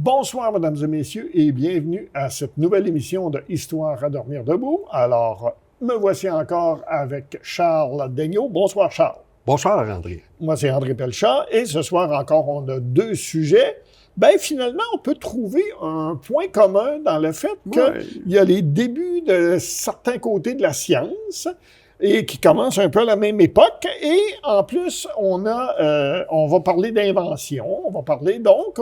Bonsoir, mesdames et messieurs, et bienvenue à cette nouvelle émission de Histoire à dormir debout. Alors, me voici encore avec Charles Daigneault. Bonsoir, Charles. Bonsoir, André. Moi, c'est André Pelchat, et ce soir encore, on a deux sujets. Bien, finalement, on peut trouver un point commun dans le fait qu'il y a les débuts de certains côtés de la science, et qui commencent un peu à la même époque. Et en plus, on va parler d'invention. On va parler donc,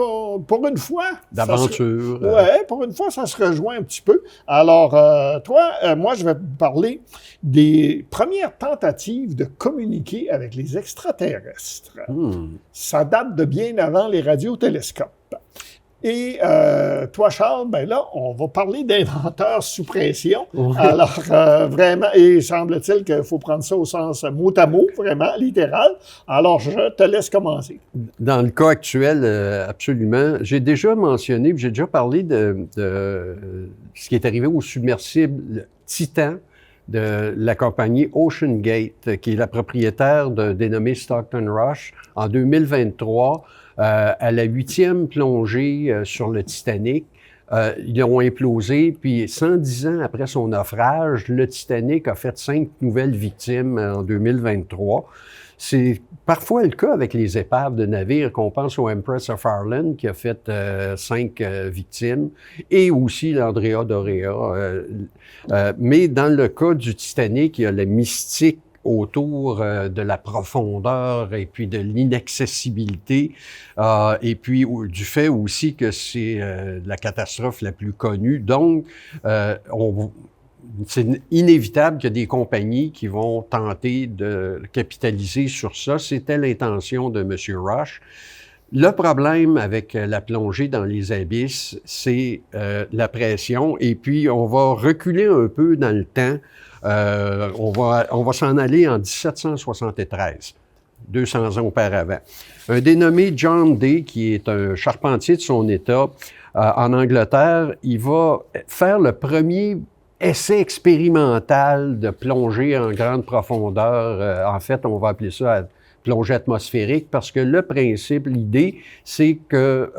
pour une fois... D'aventure. Oui, pour une fois, ça se rejoint un petit peu. Alors, moi, je vais vous parler des premières tentatives de communiquer avec les extraterrestres. Ça date de bien avant les radiotélescopes. Et toi, Charles, ben là, on va parler d'inventeurs sous pression. Oui. Alors, vraiment, et semble-t-il qu'il faut prendre ça au sens mot à mot, vraiment, littéral. Alors, je te laisse commencer. Dans le cas actuel, absolument. J'ai déjà mentionné, j'ai déjà parlé de ce qui est arrivé au submersible Titan de la compagnie OceanGate, qui est la propriétaire d'un dénommé Stockton Rush, en 2023. À la 8e plongée sur le Titanic, ils ont implosé, puis 110 ans après son naufrage, le Titanic a fait 5 nouvelles victimes en 2023. C'est parfois le cas avec les épaves de navires, qu'on pense au Empress of Ireland, qui a fait 5 victimes, et aussi l'Andrea Doria. Mais dans le cas du Titanic, il y a le mystique autour de la profondeur et puis de l'inaccessibilité et puis du fait aussi que c'est la catastrophe la plus connue. Donc, c'est inévitable qu'il y a des compagnies qui vont tenter de capitaliser sur ça. C'était l'intention de M. Rush. Le problème avec la plongée dans les abysses, c'est la pression. Et puis, on va reculer un peu dans le temps. On va s'en aller en 1773, 200 ans auparavant. Un dénommé John Day, qui est un charpentier de son État en Angleterre, il va faire le premier essai expérimental de plongée en grande profondeur. En fait, on va appeler ça plongée atmosphérique, parce que le principe, l'idée, c'est que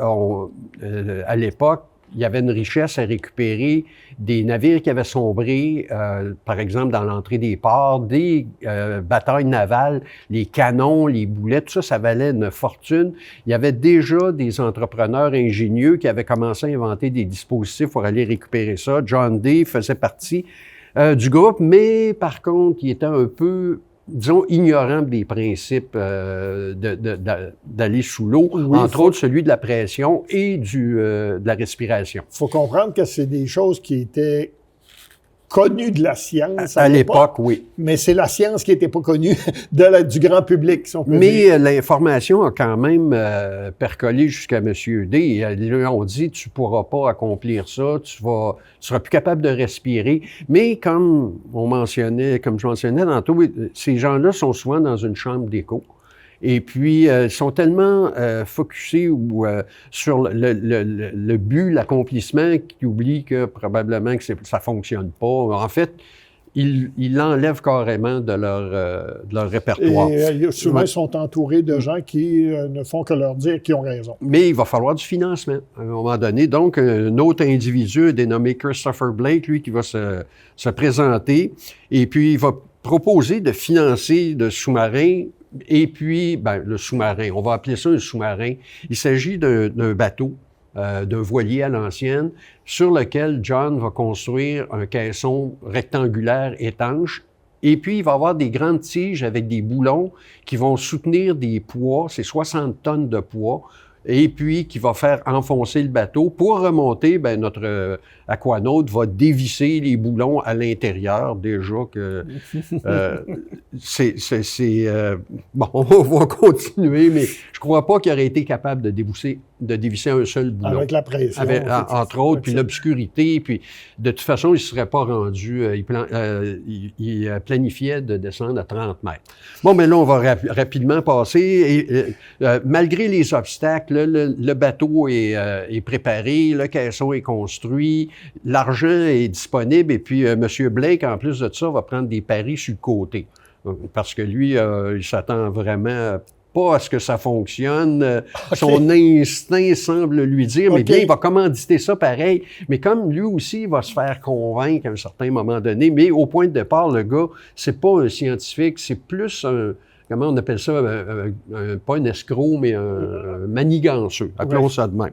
à l'époque, il y avait une richesse à récupérer des navires qui avaient sombré, par exemple, dans l'entrée des ports, des batailles navales, les canons, les boulets, tout ça, ça valait une fortune. Il y avait déjà des entrepreneurs ingénieux qui avaient commencé à inventer des dispositifs pour aller récupérer ça. John Day faisait partie du groupe, mais par contre, il était un peu, disons, ignorant des principes d'aller sous l'eau, oui, entre autres celui de la pression et de la respiration. Il faut comprendre que c'est des choses qui étaient connues de la science à l'époque, oui. Mais c'est la science qui n'était pas connue du grand public, si on peut dire. L'information a quand même percolé jusqu'à M. D. Ils lui ont dit, tu ne pourras pas accomplir ça, tu seras plus capable de respirer. Mais comme je mentionnais tantôt, ces gens-là sont souvent dans une chambre d'écho. Et puis, ils sont tellement focusés sur le but, l'accomplissement, qu'ils oublient que probablement que ça fonctionne pas. En fait, ils l'enlèvent carrément de leur répertoire. Et souvent, ils sont entourés de gens qui ne font que leur dire qu'ils ont raison. Mais il va falloir du financement à un moment donné. Donc, un autre individu dénommé Christopher Blake, lui, qui va se présenter, et puis il va proposer de financer le sous-marin. Et puis, le sous-marin, on va appeler ça un sous-marin. Il s'agit d'un bateau, d'un voilier à l'ancienne, sur lequel John va construire un caisson rectangulaire étanche. Et puis, il va avoir des grandes tiges avec des boulons qui vont soutenir des poids, c'est 60 tonnes de poids, et puis qui va faire enfoncer le bateau. Pour remonter, notre aquanaute va dévisser les boulons à l'intérieur. Déjà que bon, on va continuer, mais je crois pas qu'il aurait été capable de dévisser un seul boulon. Avec la pression. Entre autres, puis l'obscurité, puis de toute façon, il ne serait pas rendu, il planifiait de descendre à 30 mètres. Bon, mais là, on va rapidement passer. Malgré les obstacles, le bateau est préparé, le caisson est construit, l'argent est disponible, et puis M. Blake, en plus de ça, va prendre des paris sur le côté. Parce que lui, il s'attend vraiment pas à ce que ça fonctionne. Son instinct semble lui dire, mais bien, il va commanditer ça pareil. Mais comme lui aussi, il va se faire convaincre à un certain moment donné. Mais au point de départ, le gars, c'est pas un scientifique, c'est plus un... Comment on appelle ça? Pas un escroc, mais un maniganceux. Appelons ça de même.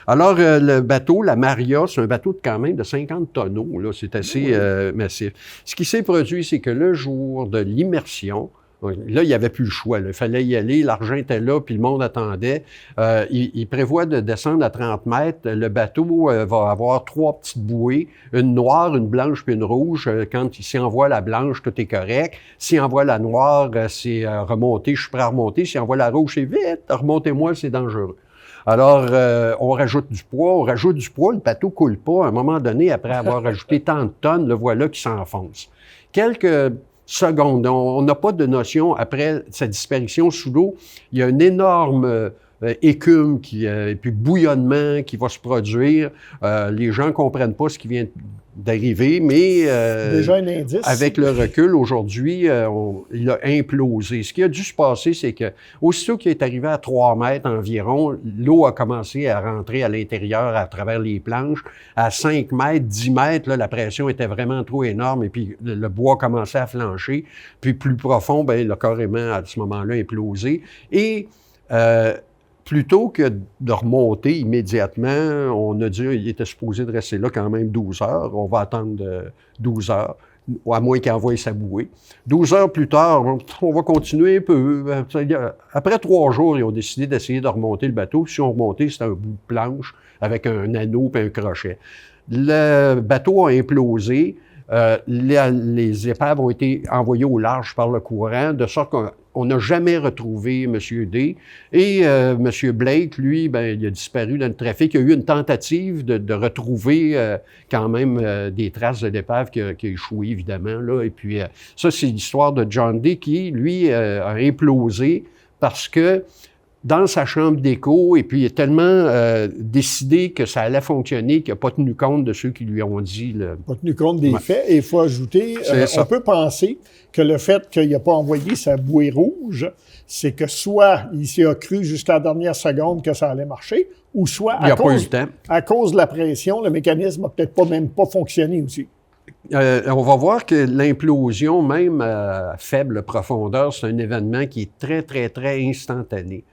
Alors, le bateau, la Maria, c'est un bateau de quand même de 50 tonneaux. Là, c'est assez massif. Ce qui s'est produit, c'est que le jour de l'immersion, là, il n'y avait plus le choix. Là. Il fallait y aller. L'argent était là, puis le monde attendait. Il prévoit de descendre à 30 mètres. Le bateau va avoir 3 petites bouées, une noire, une blanche puis une rouge. Quand il s'y envoie la blanche, tout est correct. S'il envoie la noire, c'est remonter, je suis prêt à remonter. S'il envoie la rouge, c'est vite, remontez-moi, c'est dangereux. Alors, on rajoute du poids, le bateau coule pas. À un moment donné, après avoir rajouté tant de tonnes, le voilà qui s'enfonce. Quelques secondes. On n'a pas de notion, après sa disparition sous l'eau, il y a une énorme écume et puis bouillonnement qui va se produire. Les gens ne comprennent pas ce qui vient d'arriver, mais déjà un indice. Avec le recul, aujourd'hui, il a implosé. Ce qui a dû se passer, c'est que aussitôt qu'il est arrivé à 3 mètres environ, l'eau a commencé à rentrer à l'intérieur à travers les planches. À 5 mètres, 10 mètres, là, la pression était vraiment trop énorme et puis le bois commençait à flancher. Puis plus profond, bien, il a carrément, à ce moment-là, implosé. Et plutôt que de remonter immédiatement, on a dit qu'il était supposé de rester là quand même 12 heures. On va attendre 12 heures, à moins qu'il envoie sa bouée. 12 heures plus tard, on va continuer un peu. Après 3 jours, ils ont décidé d'essayer de remonter le bateau. Si on remontait, c'était un bout de planche avec un anneau et un crochet. Le bateau a implosé. Les épaves ont été envoyées au large par le courant, de sorte qu'on n'a jamais retrouvé M. D. Et M. Blake, lui, ben, il a disparu dans le trafic. Il y a eu une tentative de retrouver quand même des traces de l'épave qui a échoué, évidemment. Là. Et puis, ça, c'est l'histoire de John D. qui, lui, a implosé parce que dans sa chambre d'écho, et puis il a tellement décidé que ça allait fonctionner qu'il n'a pas tenu compte de ceux qui lui ont dit. Pas tenu compte des faits. Et il faut ajouter, on peut penser que le fait qu'il n'a pas envoyé sa bouée rouge, c'est que soit il s'y a cru jusqu'à la dernière seconde que ça allait marcher, ou soit à cause de la pression, le mécanisme n'a peut-être même pas fonctionné aussi. On va voir que l'implosion, même à faible profondeur, c'est un événement qui est très, très, très instantané.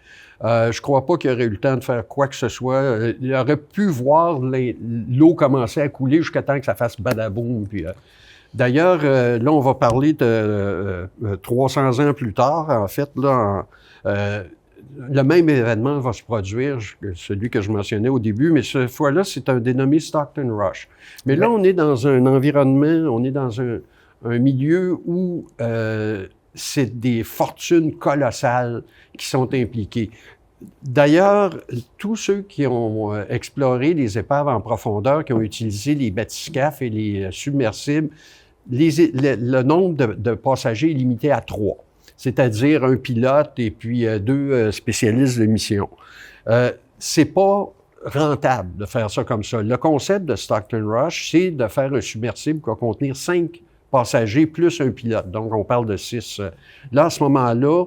Je ne crois pas qu'il aurait eu le temps de faire quoi que ce soit. Il aurait pu voir l'eau commencer à couler jusqu'à temps que ça fasse badaboum. Puis, d'ailleurs, là, on va parler de 300 ans plus tard. En fait, là, le même événement va se produire, celui que je mentionnais au début, mais cette fois-là, c'est un dénommé Stockton Rush. Mais là, on est dans un environnement, on est dans un milieu où c'est des fortunes colossales qui sont impliquées. D'ailleurs, tous ceux qui ont exploré les épaves en profondeur, qui ont utilisé les bathyscaphes et les submersibles, le nombre de passagers est limité à 3. C'est-à-dire un pilote et puis 2 spécialistes de mission. C'est pas rentable de faire ça comme ça. Le concept de Stockton Rush, c'est de faire un submersible qui va contenir 5 passagers plus un pilote. Donc, on parle de 6. Là, à ce moment-là,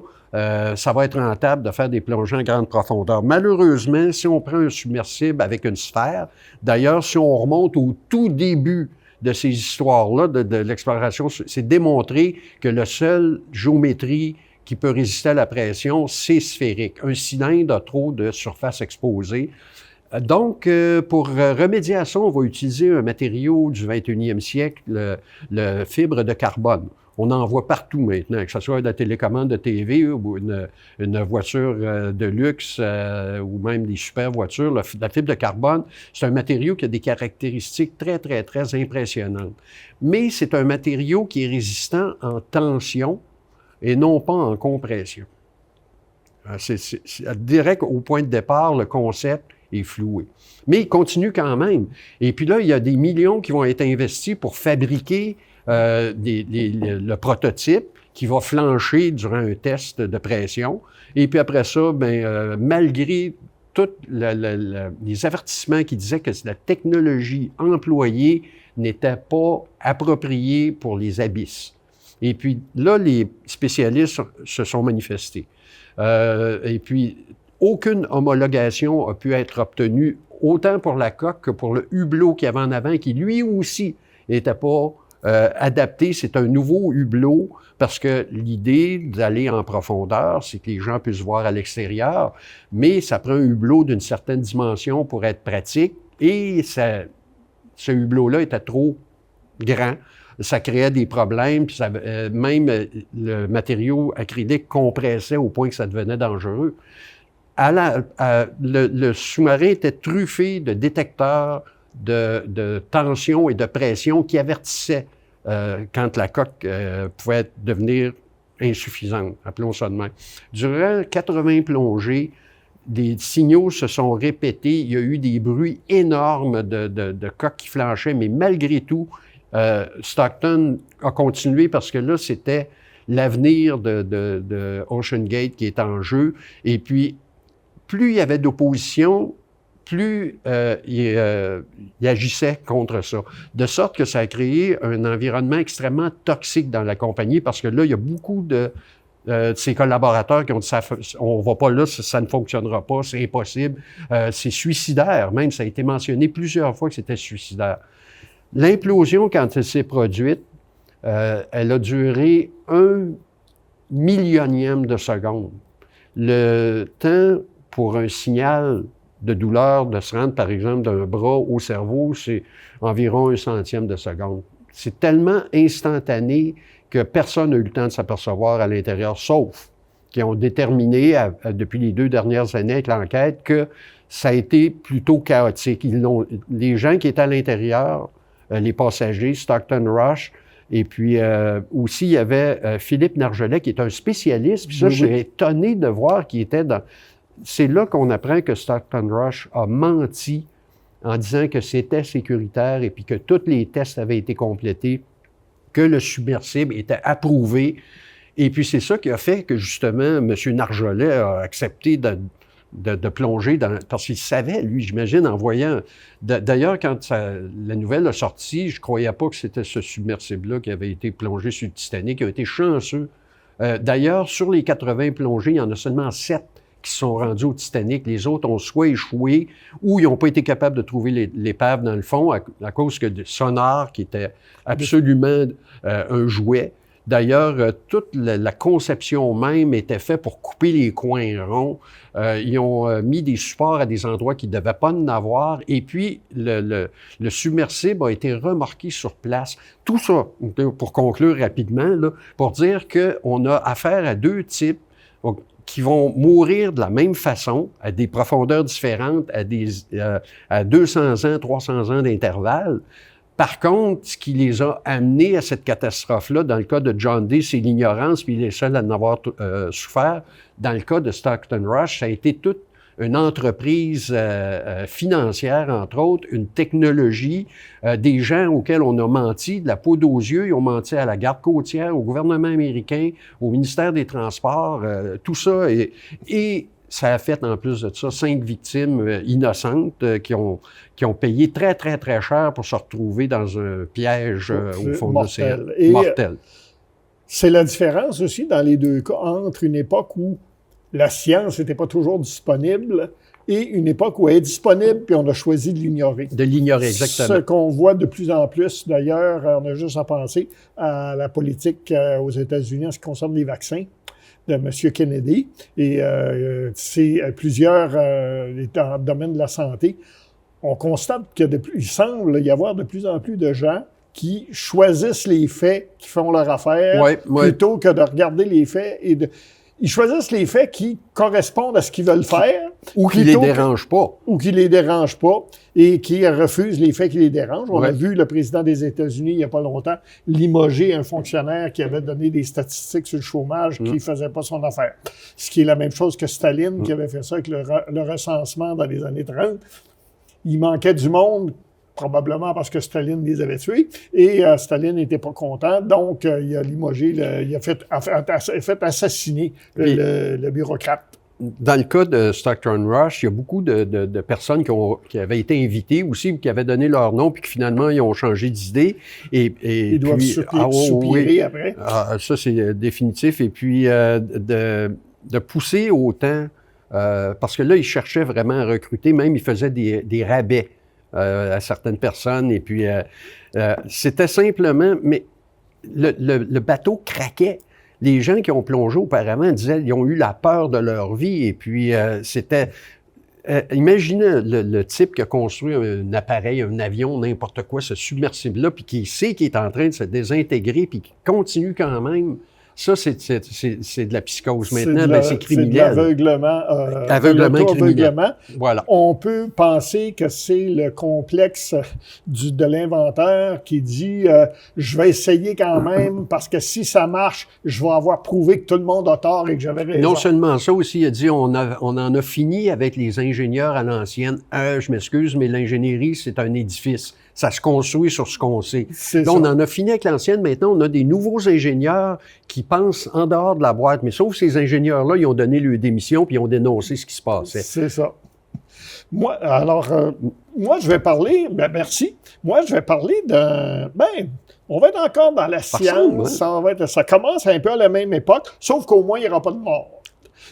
ça va être rentable de faire des plongées en grande profondeur. Malheureusement, si on prend un submersible avec une sphère, d'ailleurs, si on remonte au tout début de ces histoires-là, de l'exploration, c'est démontré que la seule géométrie qui peut résister à la pression, c'est sphérique. Un cylindre a trop de surface exposée. Donc, pour remédier à ça, on va utiliser un matériau du 21e siècle, le fibre de carbone. On en voit partout maintenant, que ce soit la télécommande de TV ou une voiture de luxe ou même des super voitures. La fibre de carbone, c'est un matériau qui a des caractéristiques très, très, très impressionnantes. Mais c'est un matériau qui est résistant en tension et non pas en compression. C'est direct au point de départ, le concept est floué. Mais il continue quand même. Et puis là, il y a des millions qui vont être investis pour fabriquer le prototype qui va flancher durant un test de pression. Et puis après ça, malgré tous les avertissements qui disaient que la technologie employée n'était pas appropriée pour les abysses. Et puis là, les spécialistes se sont manifestés. Et puis, aucune homologation a pu être obtenue, autant pour la coque que pour le hublot qu'il y avait en avant, qui lui aussi n'était pas adapté. C'est un nouveau hublot, parce que l'idée d'aller en profondeur, c'est que les gens puissent voir à l'extérieur, mais ça prend un hublot d'une certaine dimension pour être pratique, et ce hublot-là était trop grand. Ça créait des problèmes, puis même le matériau acrylique compressait au point que ça devenait dangereux. Le sous-marin était truffé de détecteurs de tension et de pression qui avertissaient quand la coque pouvait devenir insuffisante, appelons ça de même. Durant 80 plongées, des signaux se sont répétés. Il y a eu des bruits énormes de coques qui flanchaient, mais malgré tout, Stockton a continué parce que là, c'était l'avenir de Ocean Gate qui est en jeu. Et puis, plus il y avait d'opposition, plus il agissait contre ça. De sorte que ça a créé un environnement extrêmement toxique dans la compagnie parce que là, il y a beaucoup de ses collaborateurs qui ont dit « on va pas là, ça ne fonctionnera pas, c'est impossible, c'est suicidaire ». Même, ça a été mentionné plusieurs fois que c'était suicidaire. L'implosion, quand elle s'est produite, elle a duré 1/1000e de seconde. Le temps pour un signal de douleur de se rendre, par exemple, d'un bras au cerveau, c'est environ 1/100e de seconde. C'est tellement instantané que personne n'a eu le temps de s'apercevoir à l'intérieur, sauf qui ont déterminé, depuis les 2 dernières années avec l'enquête, que ça a été plutôt chaotique. Les gens qui étaient à l'intérieur, les passagers, Stockton Rush, et puis aussi, il y avait Philippe Nargeolet, qui est un spécialiste, puis ça, je suis étonné de voir qu'il était dans... C'est là qu'on apprend que Stockton Rush a menti en disant que c'était sécuritaire et puis que tous les tests avaient été complétés, que le submersible était approuvé. Et puis, c'est ça qui a fait que, justement, M. Nargeolet a accepté de plonger parce qu'il savait, lui, j'imagine, en voyant... D'ailleurs, quand la nouvelle a sorti, je ne croyais pas que c'était ce submersible-là qui avait été plongé sur le Titanic, qui a été chanceux. D'ailleurs, sur les 80 plongées, il y en a seulement 7 qui sont rendus au Titanic. Les autres ont soit échoué ou ils n'ont pas été capables de trouver l'épave dans le fond à cause que de sonar qui était absolument un jouet. D'ailleurs, toute la conception même était faite pour couper les coins ronds. Ils ont mis des supports à des endroits qui ne devaient pas en avoir. Et puis, le submersible a été remorqué sur place. Tout ça, pour conclure rapidement, là, pour dire qu'on a affaire à 2 types qui vont mourir de la même façon, à des profondeurs différentes, à 200 ans, 300 ans d'intervalle. Par contre, ce qui les a amenés à cette catastrophe-là, dans le cas de John Day, c'est l'ignorance, puis il est seul à en avoir souffert. Dans le cas de Stockton Rush, ça a été toute une entreprise financière, entre autres, une technologie, des gens auxquels on a menti, de la poudre aux yeux, ils ont menti à la garde côtière, au gouvernement américain, au ministère des Transports, tout ça. Et ça a fait, en plus de ça, 5 victimes innocentes qui ont payé très, très, très cher pour se retrouver dans un piège au fond de l'océan. Mortel. C'est la différence aussi dans les 2 cas entre une époque où la science n'était pas toujours disponible et une époque où elle est disponible, puis on a choisi de l'ignorer. De l'ignorer, exactement. Ce qu'on voit de plus en plus, d'ailleurs, on a juste à penser à la politique aux États-Unis en ce qui concerne les vaccins de M. Kennedy. Et c'est plusieurs dans le domaine de la santé. On constate qu'il semble y avoir de plus en plus de gens qui choisissent les faits, qui font leur affaire, plutôt que de regarder les faits et ils choisissent les faits qui correspondent à ce qu'ils veulent faire. Ou qui les dérangent pas. Ou qui les dérangent pas et qui refusent les faits qui les dérangent. On a vu le président des États-Unis, il n'y a pas longtemps, limoger un fonctionnaire qui avait donné des statistiques sur le chômage qui ne faisait pas son affaire. Ce qui est la même chose que Staline qui avait fait ça avec le recensement dans les années 30. Il manquait du monde, probablement parce que Staline les avait tués, et Staline n'était pas content, donc il a limogé, il a fait assassiner le bureaucrate. dans le cas de Stockton Rush, il y a beaucoup de personnes qui avaient été invitées aussi, qui avaient donné leur nom, puis qui finalement, ils ont changé d'idée. Ils doivent soupirer après. Ça, c'est définitif. Et puis, de pousser autant, parce que là, ils cherchaient vraiment à recruter, même ils faisaient des rabais à certaines personnes. Et puis, c'était simplement... Mais le bateau craquait. Les gens qui ont plongé auparavant disaient qu'ils ont eu la peur de leur vie. Et puis, c'était... imaginez le type qui a construit un appareil, un avion, n'importe quoi, ce submersible-là, puis qui sait qu'il est en train de se désintégrer, puis qui continue quand même. Ça, c'est de la psychose. Maintenant, c'est criminel. C'est de l'aveuglement. Aveuglement. Voilà. On peut penser que c'est le complexe de l'inventeur qui dit je vais essayer quand même parce que si ça marche, je vais avoir prouvé que tout le monde a tort et que j'avais raison. Non seulement ça aussi, il a dit on en a fini avec les ingénieurs à l'ancienne. Je m'excuse, mais l'ingénierie, c'est un édifice. Ça se construit sur ce qu'on sait. Là, on en a fini avec l'ancienne. Maintenant, on a des nouveaux ingénieurs qui pensent en dehors de la boîte. Mais sauf ces ingénieurs-là, ils ont donné leur démission puis ils ont dénoncé ce qui se passait. C'est ça. Moi, je vais parler... merci. Moi, je vais parler d'un... on va être encore dans la science. Ça commence un peu à la même époque, sauf qu'au moins, il n'y aura pas de mort.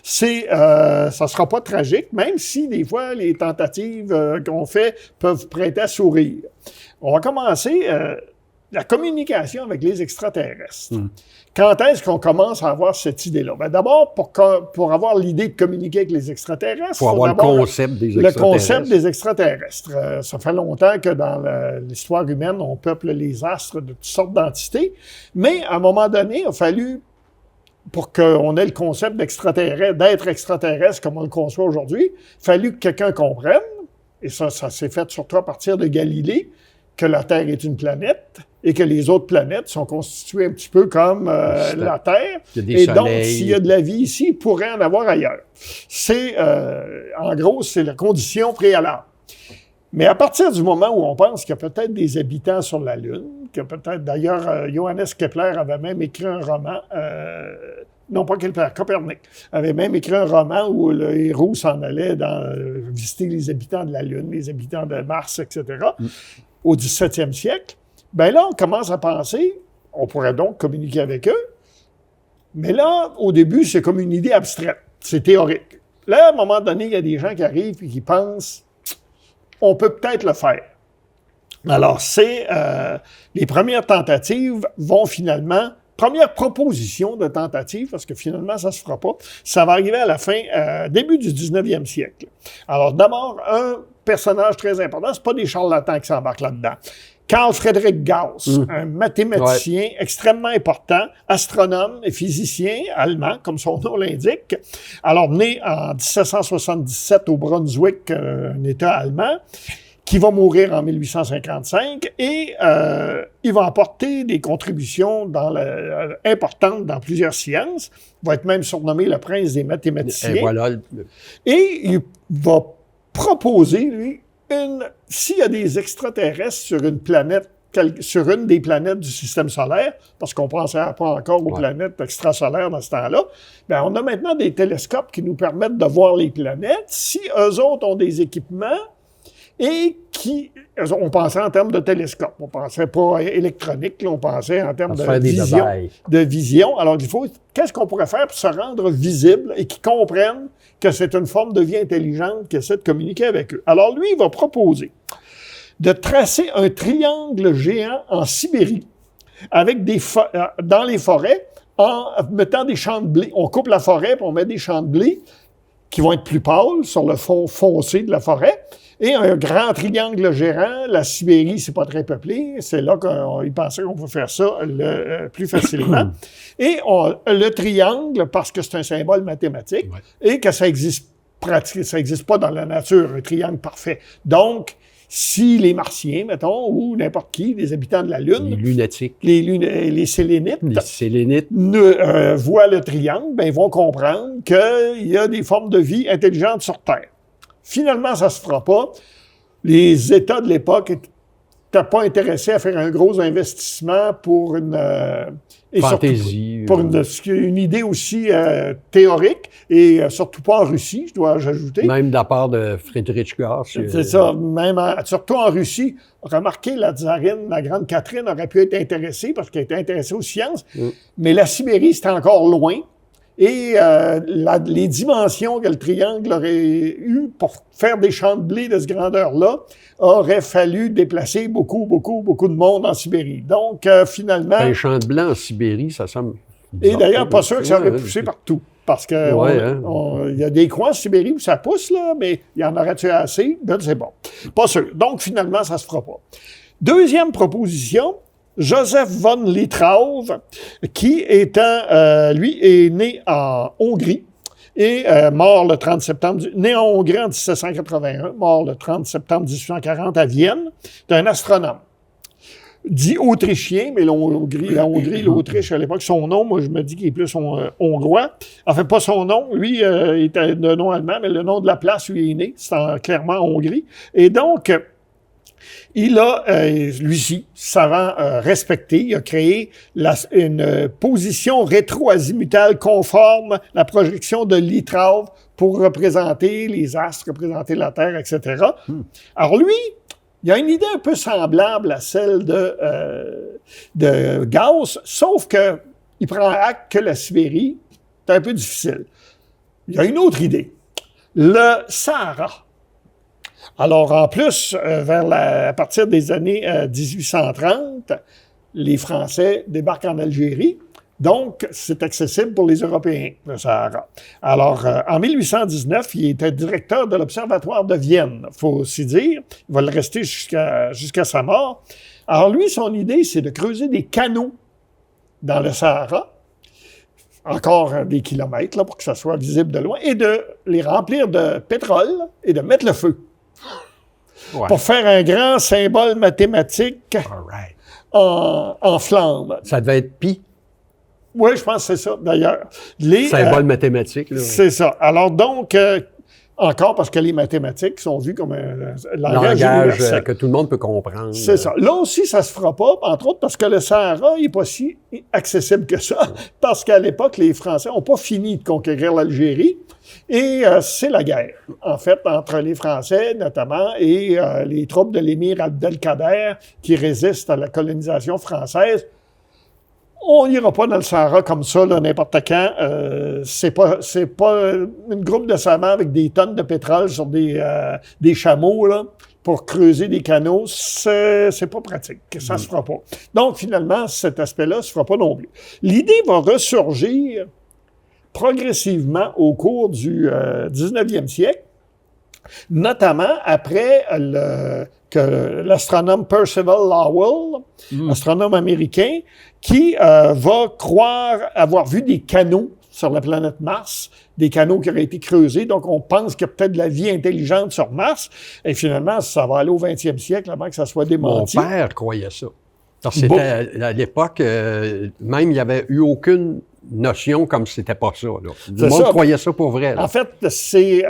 Ça ne sera pas tragique, même si des fois, les tentatives qu'on fait peuvent prêter à sourire. On va commencer la communication avec les extraterrestres. Quand est-ce qu'on commence à avoir cette idée-là? D'abord, pour avoir l'idée de communiquer avec les extraterrestres... Il faut avoir le concept des extraterrestres. Le concept des extraterrestres. Ça fait longtemps que dans l'histoire humaine, on peuple les astres de toutes sortes d'entités, mais à un moment donné, il a fallu... pour qu'on ait le concept d'être extraterrestre comme on le conçoit aujourd'hui, il a fallu que quelqu'un comprenne, et ça s'est fait surtout à partir de Galilée, que la Terre est une planète et que les autres planètes sont constituées un petit peu comme la Terre. Et donc, s'il y a de la vie ici, il pourrait en avoir ailleurs. En gros, c'est la condition préalable. Mais à partir du moment où on pense qu'il y a peut-être des habitants sur la Lune, d'ailleurs, Johannes Kepler avait même écrit un roman, non pas Kepler, Copernic, avait même écrit un roman où le héros s'en allait visiter les habitants de la Lune, les habitants de Mars, etc., au 17e siècle. Là, on commence à penser, on pourrait donc communiquer avec eux, mais là, au début, c'est comme une idée abstraite, c'est théorique. Là, à un moment donné, il y a des gens qui arrivent et qui pensent on peut peut-être le faire. Alors, les premières tentatives vont finalement, première proposition de tentative, parce que finalement, ça ne se fera pas, ça va arriver à la fin, début du 19e siècle. Alors, d'abord, un personnage très important, c'est pas des charlatans qui s'embarquent là-dedans. Carl Friedrich Gauss, un mathématicien extrêmement important, astronome et physicien allemand, comme son nom l'indique. Alors, né en 1777 au Brunswick, un État allemand, qui va mourir en 1855, et il va apporter des contributions importantes dans plusieurs sciences. Il va être même surnommé le prince des mathématiciens. Et voilà. Et il va proposer, lui, s'il y a des extraterrestres sur une planète, sur une des planètes du système solaire, parce qu'on ne pensait pas encore aux planètes extrasolaires dans ce temps-là, on a maintenant des télescopes qui nous permettent de voir les planètes. Si eux autres ont des équipements et on pensait en termes de télescope, on pensait pas électronique, là, on pensait en termes de vision. Alors, qu'est-ce qu'on pourrait faire pour se rendre visible et qu'ils comprennent que c'est une forme de vie intelligente qui essaie de communiquer avec eux? Alors, lui, il va proposer de tracer un triangle géant en Sibérie avec dans les forêts en mettant des champs de blé. On coupe la forêt puis on met des champs de blé qui vont être plus pâles sur le fond foncé de la forêt. Et un grand triangle géant, la Sibérie, c'est pas très peuplé, c'est là qu'ils pensaient qu'on peut faire ça plus facilement. Et le triangle, parce que c'est un symbole mathématique, et que ça existe pas dans la nature, un triangle parfait. Donc, si les Martiens, mettons, ou n'importe qui, les habitants de la Lune... Les lunatiques. Les Sélénites. Voient le triangle, ils vont comprendre qu'il y a des formes de vie intelligentes sur Terre. Finalement, ça ne se fera pas. Les États de l'époque t'es pas intéressé à faire un gros investissement pour une... et fantaisie. Pour une idée aussi théorique, et surtout pas en Russie, je dois ajouter. Même de la part de Friedrich Gauss. C'est ça, même surtout en Russie. Remarquez, la tsarine, la grande Catherine, aurait pu être intéressée parce qu'elle était intéressée aux sciences, mais la Sibérie, c'était encore loin. Et les dimensions que le triangle aurait eues pour faire des champs de blé de cette grandeur-là, aurait fallu déplacer beaucoup de monde en Sibérie. Donc, finalement... Un champ de blé en Sibérie, ça semble... Et d'ailleurs, pas sûr que ça aurait poussé partout. Parce que il y a des coins en Sibérie où ça pousse, là, mais il y en aurait-tu assez? Ben, c'est bon. Pas sûr. Donc, finalement, ça se fera pas. Deuxième proposition, Joseph von Litrauv, qui lui, est né en Hongrie et mort le 30 septembre, né en Hongrie en 1781, mort le 30 septembre 1840 à Vienne, d'un astronome. Dit autrichien, mais la Hongrie, l'Autriche à l'époque, son nom, moi je me dis qu'il est plus hongrois. Enfin, pas son nom, lui était de nom allemand, mais le nom de la place où il est né, c'est clairement en Hongrie. Et donc, il a, lui-ci, savant respecté, il a créé une position rétro-azimutale conforme la projection de Litrauv pour représenter les astres, représenter la Terre, etc. Alors lui, il a une idée un peu semblable à celle de Gauss, sauf qu'il prend acte que la Sibérie, c'est un peu difficile. Il a une autre idée. Le Sahara. Alors, en plus, à partir des années 1830, les Français débarquent en Algérie. Donc, c'est accessible pour les Européens, le Sahara. Alors, en 1819, il était directeur de l'Observatoire de Vienne, il faut aussi dire. Il va le rester jusqu'à sa mort. Alors, lui, son idée, c'est de creuser des canaux dans le Sahara, encore des kilomètres, là, pour que ça soit visible de loin, et de les remplir de pétrole et de mettre le feu. Ouais. Pour faire un grand symbole mathématique en flammes. Ça devait être pi. Oui, je pense que c'est ça, d'ailleurs. Symbole mathématique. Là, c'est ça. Alors donc, encore parce que les mathématiques sont vues comme un langage que tout le monde peut comprendre. C'est ça. Là aussi, ça se fera pas, entre autres parce que le Sahara n'est pas si accessible que ça, parce qu'à l'époque, les Français n'ont pas fini de conquérir l'Algérie, et c'est la guerre, en fait, entre les Français, notamment, et les troupes de l'émir Abdelkader qui résistent à la colonisation française. On n'ira pas dans le Sahara comme ça, là, n'importe quand. C'est pas une groupe de savants avec des tonnes de pétrole sur des chameaux, là, pour creuser des canaux. C'est pas pratique. Ça se fera pas. Donc, finalement, cet aspect-là se fera pas non plus. L'idée va ressurgir progressivement au cours du 19e siècle, notamment après que l'astronome Percival Lowell, astronome américain, qui va croire avoir vu des canaux sur la planète Mars, des canaux qui auraient été creusés. Donc, on pense qu'il y a peut-être de la vie intelligente sur Mars. Et finalement, ça va aller au 20e siècle avant que ça soit démenti. Mon père croyait ça. Parce que c'était à l'époque, même il n'y avait eu aucune notion comme c'était pas ça. Là. Le monde croyait ça pour vrai. Là. En fait, c'est...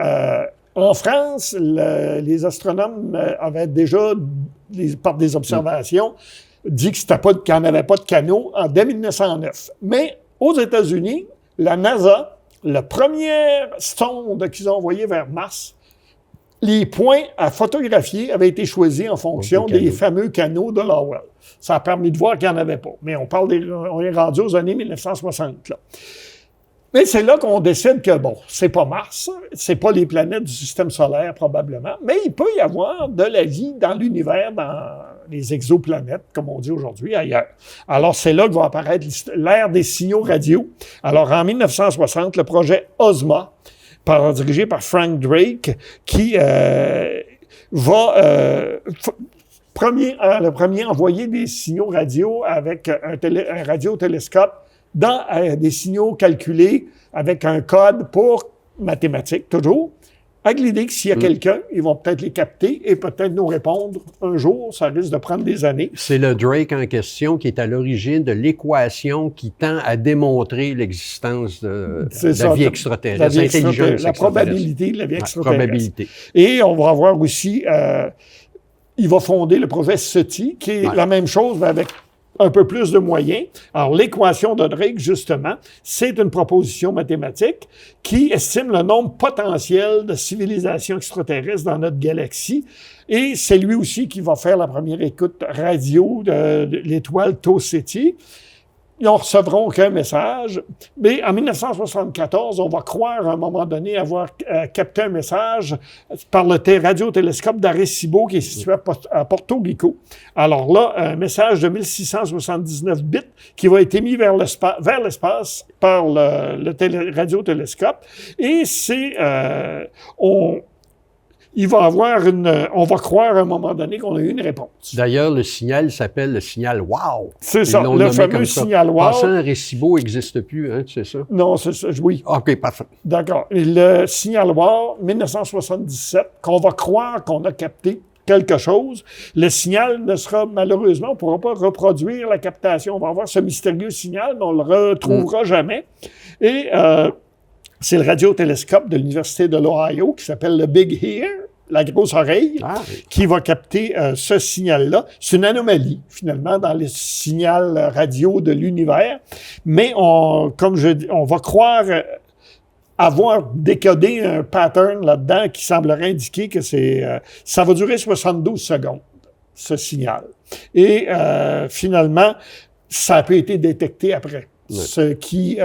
en France, les astronomes avaient déjà, par des observations, dit qu'il n'y en avait pas de canaux dès 1909. Mais aux États-Unis, la NASA, la première sonde qu'ils ont envoyée vers Mars, les points à photographier avaient été choisis en fonction des fameux canaux de Lowell. Ça a permis de voir qu'il n'y en avait pas. Mais on est rendu aux années 1960, là. Mais c'est là qu'on décide que, bon, c'est pas Mars, c'est pas les planètes du système solaire probablement, mais il peut y avoir de la vie dans l'univers, dans les exoplanètes, comme on dit aujourd'hui, ailleurs. Alors, c'est là que va apparaître l'ère des signaux radio. Alors, en 1960, le projet OSMA, dirigé par Frank Drake, qui le premier envoyer des signaux radio avec un radiotélescope dans des signaux calculés avec un code pour mathématiques, toujours, avec l'idée que s'il y a quelqu'un, ils vont peut-être les capter et peut-être nous répondre un jour. Ça risque de prendre des années. C'est le Drake en question qui est à l'origine de l'équation qui tend à démontrer l'existence de la vie extraterrestre, l'intelligence la probabilité de la vie extraterrestre. Probabilité. Et on va avoir aussi il va fonder le projet SETI, qui est la même chose, mais avec un peu plus de moyens. Alors, l'équation de Drake, justement, c'est une proposition mathématique qui estime le nombre potentiel de civilisations extraterrestres dans notre galaxie. Et c'est lui aussi qui va faire la première écoute radio de l'étoile Tau Ceti. Ils n'en recevront qu'un message. Mais en 1974, on va croire à un moment donné avoir capté un message par le radiotélescope d'Arecibo qui est situé à Porto Rico. Alors là, un message de 1679 bits qui va être émis vers l'espace par le radiotélescope. Et c'est... on va croire à un moment donné qu'on a eu une réponse. D'ailleurs, le signal s'appelle le signal WOW. C'est ça, le fameux signal WOW. Passant Arecibo n'existe plus, hein, c'est ça? Non, c'est ça, oui. OK, parfait. D'accord. Et le signal WOW, 1977, qu'on va croire qu'on a capté quelque chose. Le signal ne sera, malheureusement, on ne pourra pas reproduire la captation. On va avoir ce mystérieux signal, mais on ne le retrouvera jamais. Et c'est le radiotélescope de l'Université de l'Ohio qui s'appelle le Big Ear, la grosse oreille, qui va capter ce signal-là. C'est une anomalie, finalement, dans les signaux radio de l'univers. Mais comme je dis, on va croire avoir décodé un pattern là-dedans qui semblerait indiquer que ça va durer 72 secondes, ce signal. Et finalement, ça a pu être détecté après. Ce qui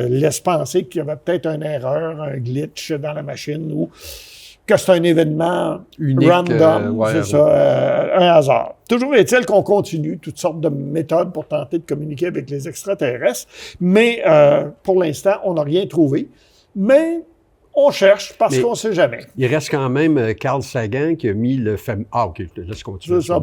laisse penser qu'il y avait peut-être une erreur, un glitch dans la machine ou que c'est un événement unique, random, c'est ça, un hasard. Toujours est-il qu'on continue toutes sortes de méthodes pour tenter de communiquer avec les extraterrestres, mais pour l'instant, on n'a rien trouvé. Mais on cherche parce qu'on ne sait jamais. Il reste quand même Carl Sagan qui a mis le fameux... Ah, OK, laisse continuer. C'est ça.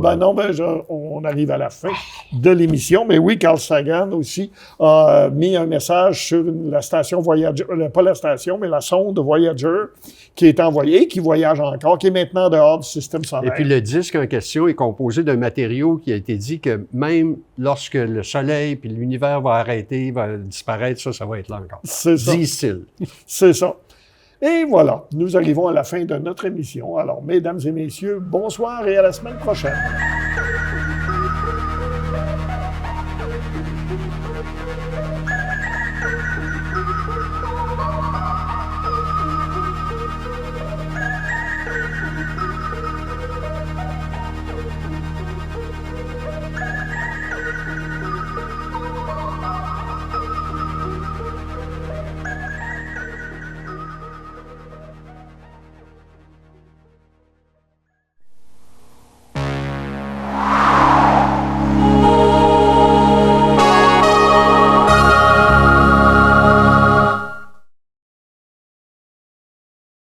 On arrive à la fin de l'émission. Mais oui, Carl Sagan aussi a mis un message sur la station Voyager, pas la station, mais la sonde Voyager qui est envoyée, qui voyage encore, qui est maintenant dehors du système solaire. Et puis le disque en question est composé d'un matériau qui a été dit que même lorsque le Soleil puis l'univers va arrêter, va disparaître, ça va être là encore. C'est ça. Disent-ils. C'est ça. Et voilà, nous arrivons à la fin de notre émission. Alors, mesdames et messieurs, bonsoir et à la semaine prochaine.